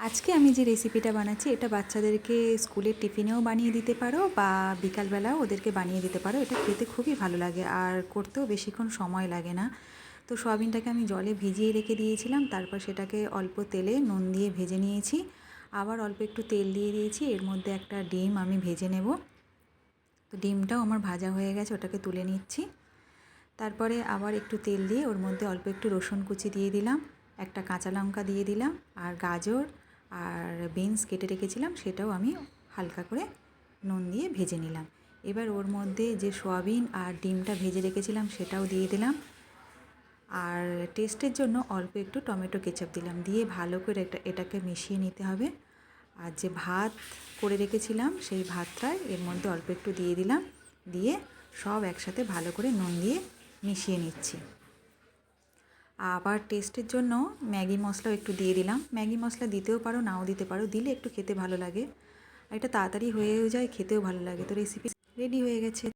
আজকে আমি যে রেসিপিটা বানাচ্ছি এটা বাচ্চাদেরকে স্কুলের টিফিনেও বানিয়ে দিতে পারো বা বিকালবেলাও ওদেরকে বানিয়ে দিতে পারো। এটা খেতে খুবই ভালো লাগে আর করতেও বেশিক্ষণ সময় লাগে না। তো সয়াবিনটাকে আমি জলে ভিজিয়ে রেখে দিয়েছিলাম, তারপর সেটাকে অল্প তেলে নুন দিয়ে ভেজে নিয়েছি। আবার অল্প একটু তেল দিয়ে দিয়েছি, এর মধ্যে একটা ডিম আমি ভেজে নেব। তো ডিমটাও আমার ভাজা হয়ে গেছে, ওটাকে তুলে নিচ্ছি। তারপরে আবার একটু তেল দিয়ে ওর মধ্যে অল্প একটু রসুন কুচি দিয়ে দিলাম, একটা কাঁচা লঙ্কা দিয়ে দিলাম, আর গাজর আর বিনস কেটে রেখেছিলাম সেটাও আমি হালকা করে নুন দিয়ে ভেজে নিলাম। এবার ওর মধ্যে যে সয়াবিন আর ডিমটা ভেজে রেখেছিলাম সেটাও দিয়ে দিলাম, আর টেস্টের জন্য অল্প একটু টমেটো কেচাপ দিলাম। দিয়ে ভালো করে এটাকে মিশিয়ে নিতে হবে। আর যে ভাত করে রেখেছিলাম সেই ভাতটা এর মধ্যে অল্প একটু দিয়ে দিলাম, দিয়ে সব একসাথে ভালো করে নুন দিয়ে মিশিয়ে নিচ্ছি। আবার টেস্টের জন্য ম্যাগি মশলাও একটু দিয়ে দিলাম। ম্যাগি মশলা দিতেও পারো, নাও দিতে পারো, দিলে একটু খেতে ভালো লাগে। আর এটা তাড়াতাড়ি হয়েও যায়, খেতেও ভালো লাগে। তো রেসিপি রেডি হয়ে গেছে।